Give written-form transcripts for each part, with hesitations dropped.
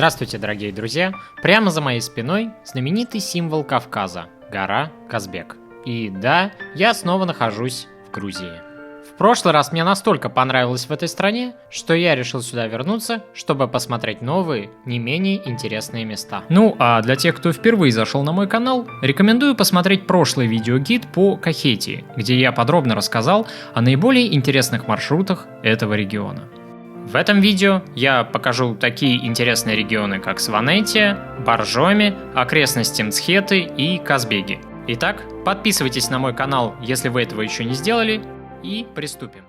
Здравствуйте, дорогие друзья! Прямо за моей спиной знаменитый символ Кавказа – гора Казбек. И да, я снова нахожусь в Грузии. В прошлый раз мне настолько понравилось в этой стране, что я решил сюда вернуться, чтобы посмотреть новые, не менее интересные места. Ну а для тех, кто впервые зашел на мой канал, рекомендую посмотреть прошлый видеогид по Кахетии, где я подробно рассказал о наиболее интересных маршрутах этого региона. В этом видео я покажу такие интересные регионы, как Сванетия, Боржоми, окрестности Мцхеты и Казбеги. Итак, подписывайтесь на мой канал, если вы этого еще не сделали, и приступим.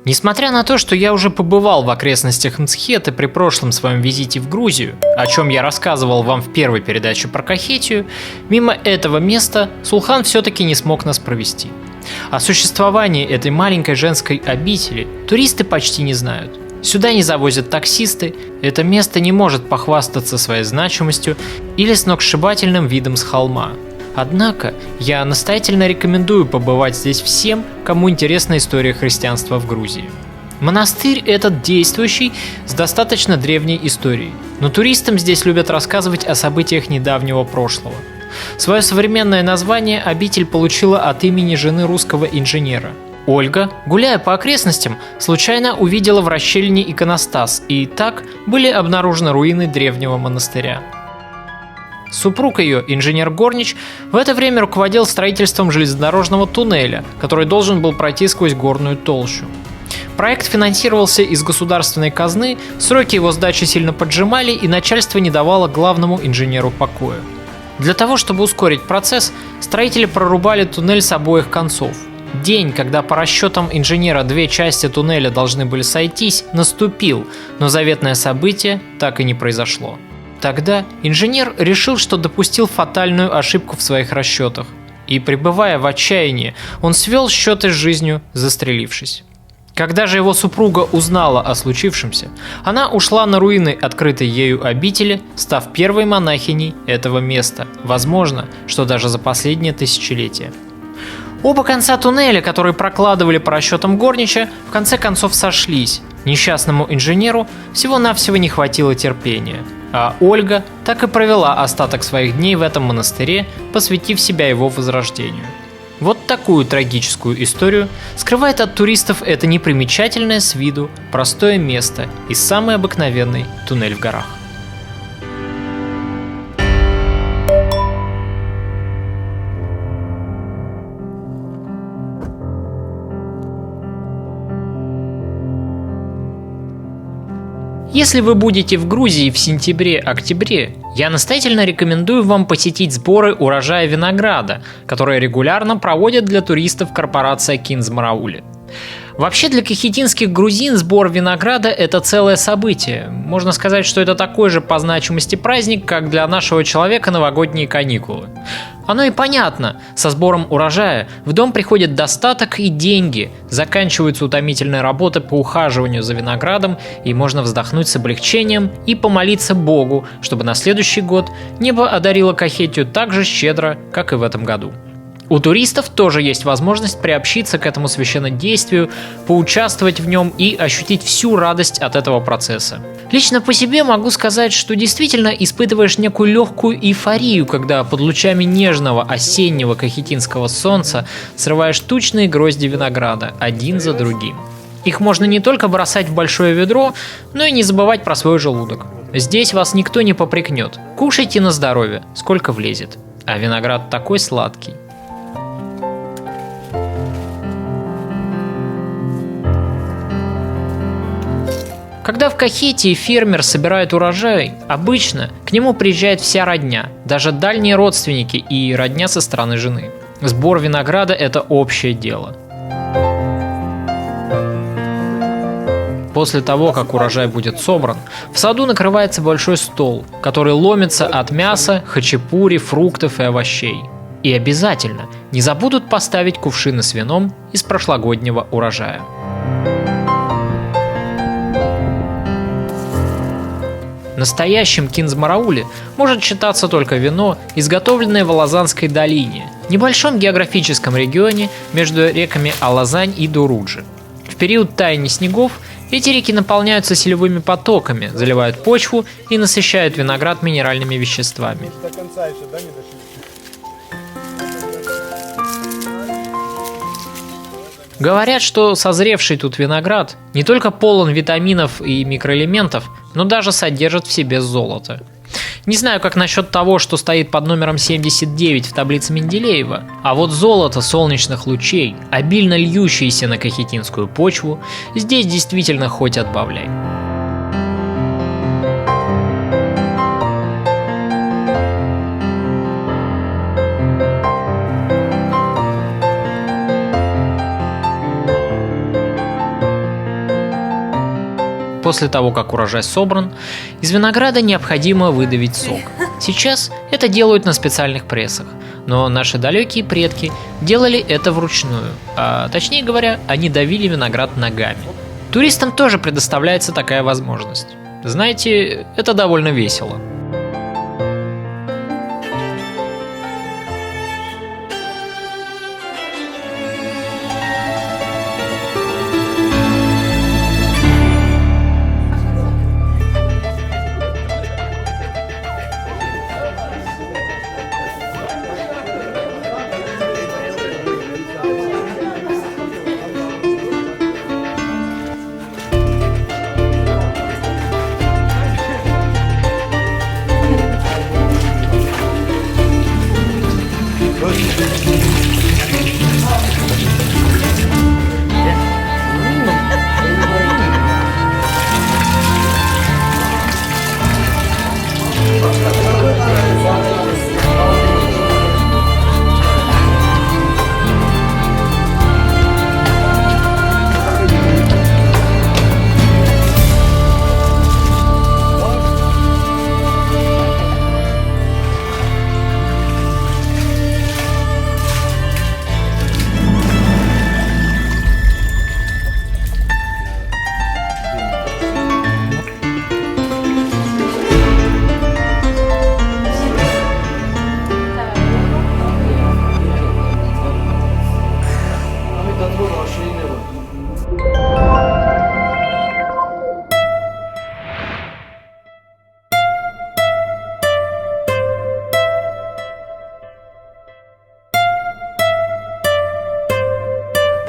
Несмотря на то, что я уже побывал в окрестностях Мцхеты при прошлом своем визите в Грузию, о чем я рассказывал вам в первой передаче про Кахетию, мимо этого места Сулхан все-таки не смог нас провести. О существовании этой маленькой женской обители туристы почти не знают. Сюда не завозят таксисты, это место не может похвастаться своей значимостью или сногсшибательным видом с холма. Однако, я настоятельно рекомендую побывать здесь всем, кому интересна история христианства в Грузии. Монастырь этот действующий, с достаточно древней историей, но туристам здесь любят рассказывать о событиях недавнего прошлого. Свое современное название обитель получила от имени жены русского инженера. Ольга, гуляя по окрестностям, случайно увидела в расщелине иконостас, и так были обнаружены руины древнего монастыря. Супруг ее, инженер Горнич, в это время руководил строительством железнодорожного туннеля, который должен был пройти сквозь горную толщу. Проект финансировался из государственной казны, сроки его сдачи сильно поджимали, и начальство не давало главному инженеру покоя. Для того, чтобы ускорить процесс, строители прорубали туннель с обоих концов. День, когда по расчетам инженера две части туннеля должны были сойтись, наступил, но заветное событие так и не произошло. Тогда инженер решил, что допустил фатальную ошибку в своих расчетах, и, пребывая в отчаянии, он свел счеты с жизнью, застрелившись. Когда же его супруга узнала о случившемся, она ушла на руины открытой ею обители, став первой монахиней этого места, возможно, что даже за последнее тысячелетие. Оба конца туннеля, которые прокладывали по расчетам Горнича, в конце концов сошлись. Несчастному инженеру всего-навсего не хватило терпения, а Ольга так и провела остаток своих дней в этом монастыре, посвятив себя его возрождению. Вот такую трагическую историю скрывает от туристов это непримечательное с виду простое место и самый обыкновенный туннель в горах. Если вы будете в Грузии в сентябре-октябре, я настоятельно рекомендую вам посетить сборы урожая винограда, которые регулярно проводят для туристов корпорация Кинзмараули. Вообще для кахетинских грузин сбор винограда – это целое событие. Можно сказать, что это такой же по значимости праздник, как для нашего человека новогодние каникулы. Оно и понятно, со сбором урожая в дом приходит достаток и деньги, заканчиваются утомительные работы по ухаживанию за виноградом, и можно вздохнуть с облегчением и помолиться Богу, чтобы на следующий год небо одарило Кахетию так же щедро, как и в этом году. У туристов тоже есть возможность приобщиться к этому священнодействию, поучаствовать в нем и ощутить всю радость от этого процесса. Лично по себе могу сказать, что действительно испытываешь некую легкую эйфорию, когда под лучами нежного осеннего кахетинского солнца срываешь тучные грозди винограда один за другим. Их можно не только бросать в большое ведро, но и не забывать про свой желудок. Здесь вас никто не попрекнет. Кушайте на здоровье, сколько влезет. А виноград такой сладкий. Когда в Кахетии фермер собирает урожай, обычно к нему приезжает вся родня, даже дальние родственники и родня со стороны жены. Сбор винограда – это общее дело. После того, как урожай будет собран, в саду накрывается большой стол, который ломится от мяса, хачапури, фруктов и овощей. И обязательно не забудут поставить кувшины с вином из прошлогоднего урожая. Настоящим кинзмараули может считаться только вино, изготовленное в Алазанской долине, небольшом географическом регионе между реками Алазань и Дуруджи. В период таяния снегов эти реки наполняются селевыми потоками, заливают почву и насыщают виноград минеральными веществами. Говорят, что созревший тут виноград не только полон витаминов и микроэлементов, но даже содержит в себе золото. Не знаю, как насчет того, что стоит под номером 79 в таблице Менделеева, а вот золото солнечных лучей, обильно льющееся на кахетинскую почву, здесь действительно хоть отбавляй. После того, как урожай собран, из винограда необходимо выдавить сок. Сейчас это делают на специальных прессах, но наши далекие предки делали это вручную, а точнее говоря, они давили виноград ногами. Туристам тоже предоставляется такая возможность. Знаете, это довольно весело.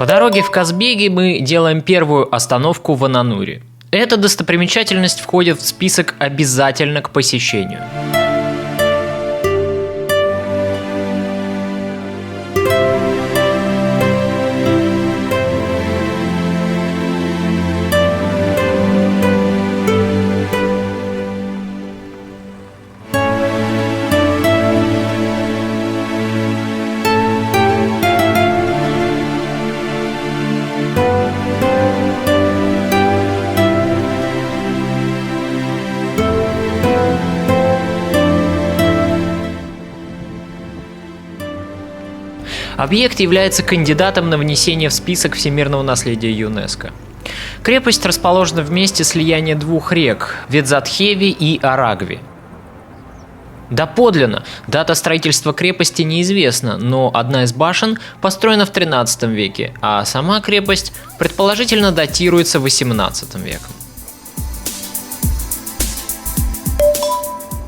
По дороге в Казбеги мы делаем первую остановку в Анануре. Эта достопримечательность входит в список обязательно к посещению. Объект является кандидатом на внесение в список всемирного наследия ЮНЕСКО. Крепость расположена в месте слияния двух рек – Ведзатхеви и Арагви. Доподлинно дата строительства крепости неизвестна, но одна из башен построена в XIII веке, а сама крепость предположительно датируется XVIII веком.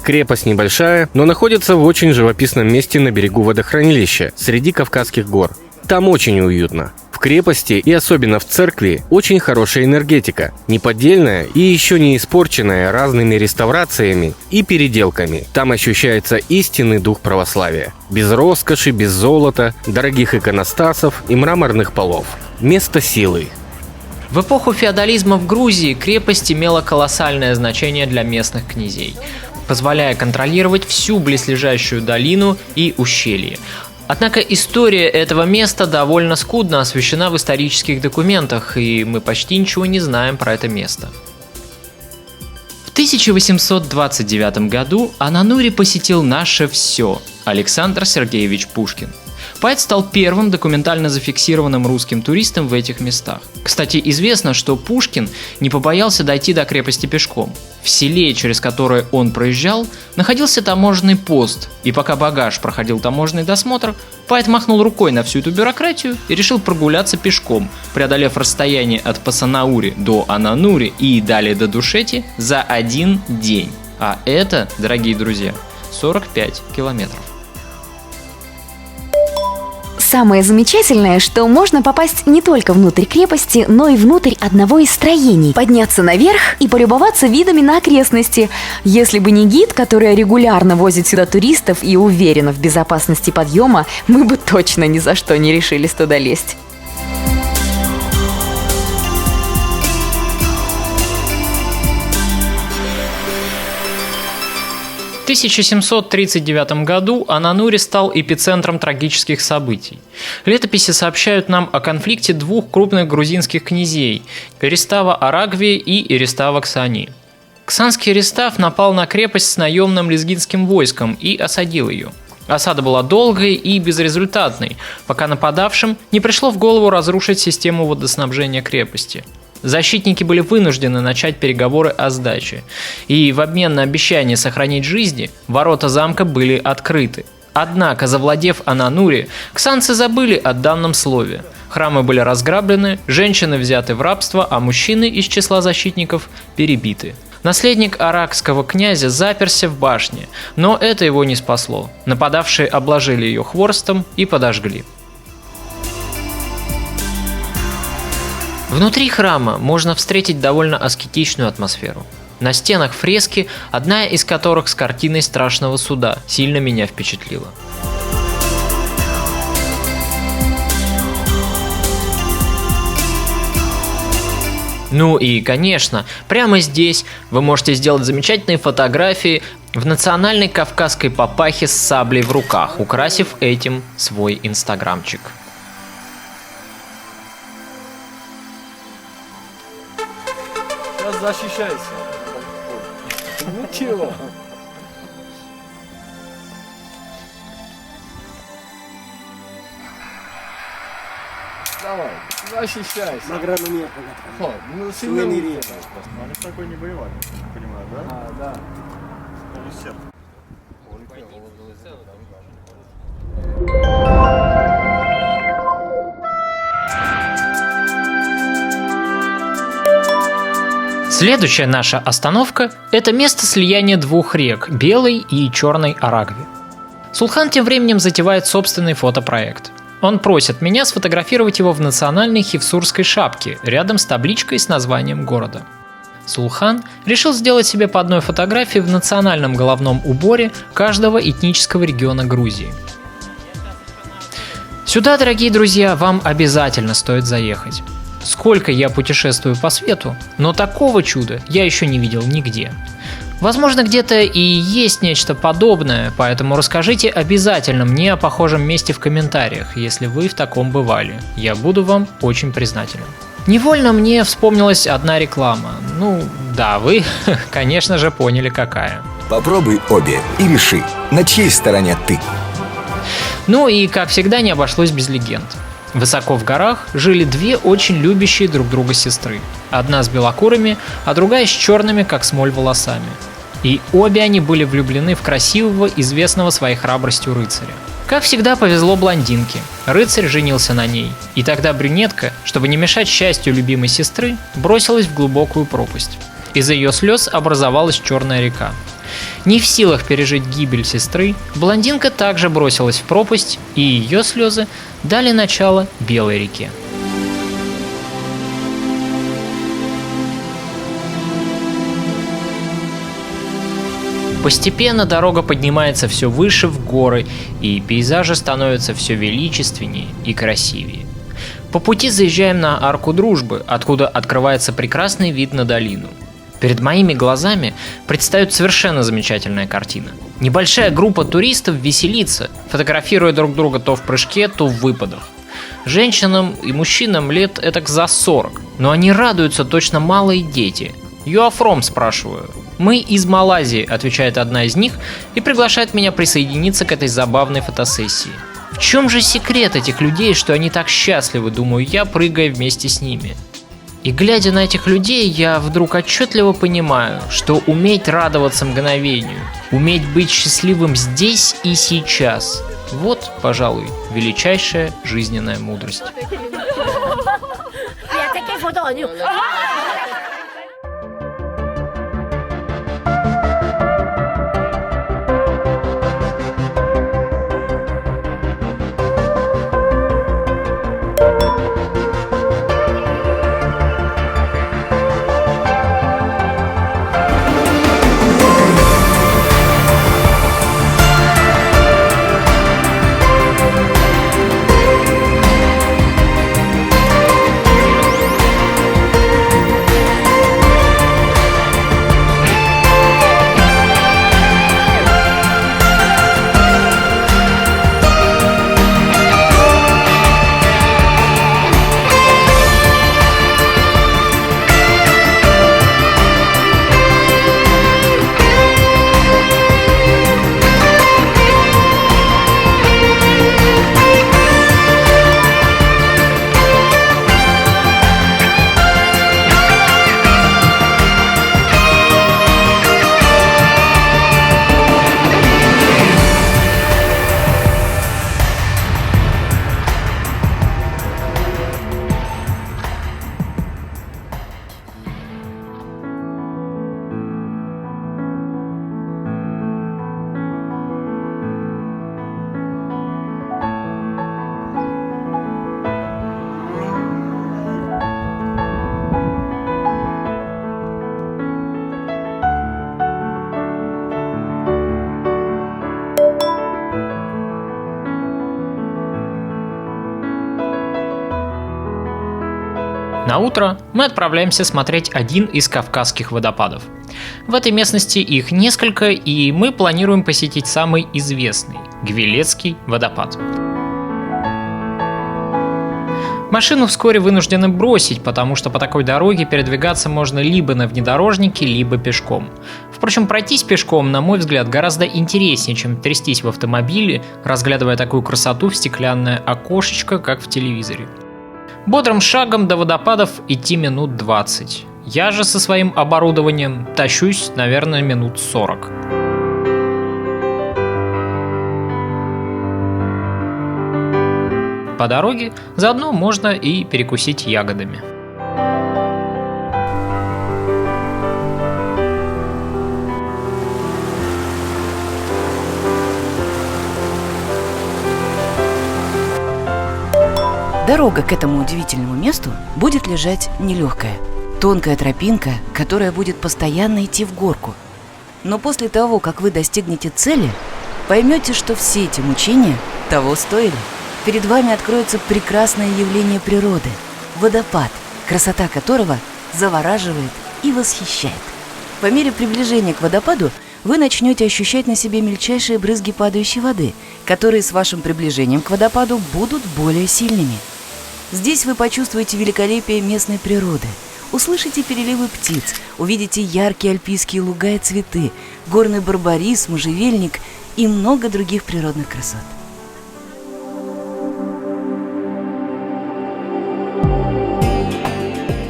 Крепость небольшая, но находится в очень живописном месте на берегу водохранилища, среди Кавказских гор. Там очень уютно. В крепости и особенно в церкви очень хорошая энергетика, неподдельная и еще не испорченная разными реставрациями и переделками. Там ощущается истинный дух православия. Без роскоши, без золота, дорогих иконостасов и мраморных полов. Место силы. В эпоху феодализма в Грузии крепость имела колоссальное значение для местных князей, позволяя контролировать всю близлежащую долину и ущелье. Однако история этого места довольно скудно освещена в исторических документах, и мы почти ничего не знаем про это место. В 1829 году Ананури посетил наше все Александр Сергеевич Пушкин. Поэт стал первым документально зафиксированным русским туристом в этих местах. Кстати, известно, что Пушкин не побоялся дойти до крепости пешком. В селе, через которое он проезжал, находился таможенный пост, и пока багаж проходил таможенный досмотр, поэт махнул рукой на всю эту бюрократию и решил прогуляться пешком, преодолев расстояние от Пасанаури до Ананури и далее до Душети за один день. А это, дорогие друзья, 45 километров. Самое замечательное, что можно попасть не только внутрь крепости, но и внутрь одного из строений, подняться наверх и полюбоваться видами на окрестности. Если бы не гид, который регулярно возит сюда туристов и уверена в безопасности подъема, мы бы точно ни за что не решились туда лезть. В 1739 году Ананури стал эпицентром трагических событий. Летописи сообщают нам о конфликте двух крупных грузинских князей – Эристава Арагви и Эристава Ксани. Ксанский Эристав напал на крепость с наемным лезгинским войском и осадил ее. Осада была долгой и безрезультатной, пока нападавшим не пришло в голову разрушить систему водоснабжения крепости. Защитники были вынуждены начать переговоры о сдаче, и в обмен на обещание сохранить жизни ворота замка были открыты. Однако, завладев Ананури, ксанцы забыли о данном слове. Храмы были разграблены, женщины взяты в рабство, а мужчины из числа защитников перебиты. Наследник аракского князя заперся в башне, но это его не спасло. Нападавшие обложили ее хворостом и подожгли. Внутри храма можно встретить довольно аскетичную атмосферу. На стенах фрески, одна из которых с картиной страшного суда, сильно меня впечатлила. Ну и, конечно, прямо здесь вы можете сделать замечательные фотографии в национальной кавказской папахе с саблей в руках, украсив этим свой инстаграмчик. Защищайся. Ничего. Давай, защищайся. Награду нет. Хо, ну сильно Сувениры. Они с такой не воевали, я понимаю, да? Да. Полусерд. Следующая наша остановка – это место слияния двух рек – Белой и Черной Арагви. Сулхан тем временем затевает собственный фотопроект. Он просит меня сфотографировать его в национальной хивсурской шапке, рядом с табличкой с названием города. Сулхан решил сделать себе по одной фотографии в национальном головном уборе каждого этнического региона Грузии. Сюда, дорогие друзья, вам обязательно стоит заехать. Сколько я путешествую по свету, но такого чуда я еще не видел нигде. Возможно, где-то и есть нечто подобное, поэтому расскажите обязательно мне о похожем месте в комментариях, если вы в таком бывали. Я буду вам очень признателен. Невольно мне вспомнилась одна реклама. Ну, да, вы, конечно же, поняли, какая. Попробуй обе и реши, на чьей стороне ты. Ну и, как всегда, не обошлось без легенд. Высоко в горах жили две очень любящие друг друга сестры. Одна с белокурыми, а другая с черными, как смоль, волосами. И обе они были влюблены в красивого, известного своей храбростью рыцаря. Как всегда, повезло блондинке. Рыцарь женился на ней. И тогда брюнетка, чтобы не мешать счастью любимой сестры, бросилась в глубокую пропасть. Из-за ее слез образовалась Черная река. Не в силах пережить гибель сестры, блондинка также бросилась в пропасть, и ее слезы дали начало Белой реке. Постепенно дорога поднимается все выше в горы, и пейзажи становятся все величественнее и красивее. По пути заезжаем на Арку Дружбы, откуда открывается прекрасный вид на долину. Перед моими глазами предстает совершенно замечательная картина. Небольшая группа туристов веселится, фотографируя друг друга то в прыжке, то в выпадах. Женщинам и мужчинам лет этак за 40, но они радуются точно малые дети. «You are from?» – спрашиваю. «Мы из Малайзии», – отвечает одна из них и приглашает меня присоединиться к этой забавной фотосессии. В чем же секрет этих людей, что они так счастливы, думаю я, прыгая вместе с ними? И глядя на этих людей, я вдруг отчетливо понимаю, что уметь радоваться мгновению, уметь быть счастливым здесь и сейчас – вот, пожалуй, величайшая жизненная мудрость. На утро мы отправляемся смотреть один из кавказских водопадов. В этой местности их несколько, и мы планируем посетить самый известный – Гвилецкий водопад. Машину вскоре вынуждены бросить, потому что по такой дороге передвигаться можно либо на внедорожнике, либо пешком. Впрочем, пройтись пешком, на мой взгляд, гораздо интереснее, чем трястись в автомобиле, разглядывая такую красоту в стеклянное окошечко, как в телевизоре. Бодрым шагом до водопадов идти минут 20. Я же со своим оборудованием тащусь, наверное, минут 40. По дороге заодно можно и перекусить ягодами. Дорога к этому удивительному месту будет лежать нелегкая. Тонкая тропинка, которая будет постоянно идти в горку. Но после того, как вы достигнете цели, поймете, что все эти мучения того стоили. Перед вами откроется прекрасное явление природы – водопад, красота которого завораживает и восхищает. По мере приближения к водопаду вы начнете ощущать на себе мельчайшие брызги падающей воды, которые с вашим приближением к водопаду будут более сильными. Здесь вы почувствуете великолепие местной природы, услышите переливы птиц, увидите яркие альпийские луга и цветы, горный барбарис, можжевельник и много других природных красот.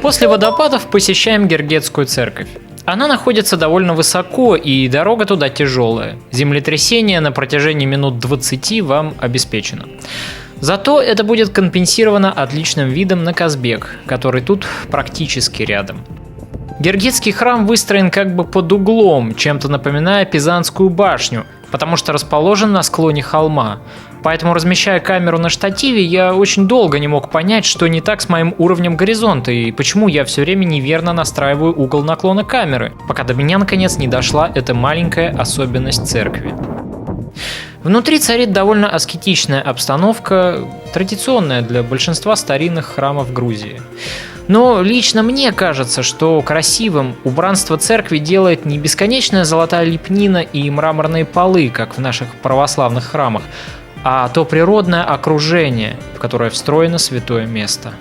После водопадов посещаем Гергетскую церковь. Она находится довольно высоко, и дорога туда тяжелая. Землетрясение на протяжении минут 20 вам обеспечено. Зато это будет компенсировано отличным видом на Казбек, который тут практически рядом. Гергетский храм выстроен как бы под углом, чем-то напоминая Пизанскую башню, потому что расположен на склоне холма. Поэтому, размещая камеру на штативе, я очень долго не мог понять, что не так с моим уровнем горизонта и почему я все время неверно настраиваю угол наклона камеры, пока до меня наконец не дошла эта маленькая особенность церкви. Внутри царит довольно аскетичная обстановка, традиционная для большинства старинных храмов Грузии. Но лично мне кажется, что красивым убранство церкви делает не бесконечная золотая лепнина и мраморные полы, как в наших православных храмах, а то природное окружение, в которое встроено святое место.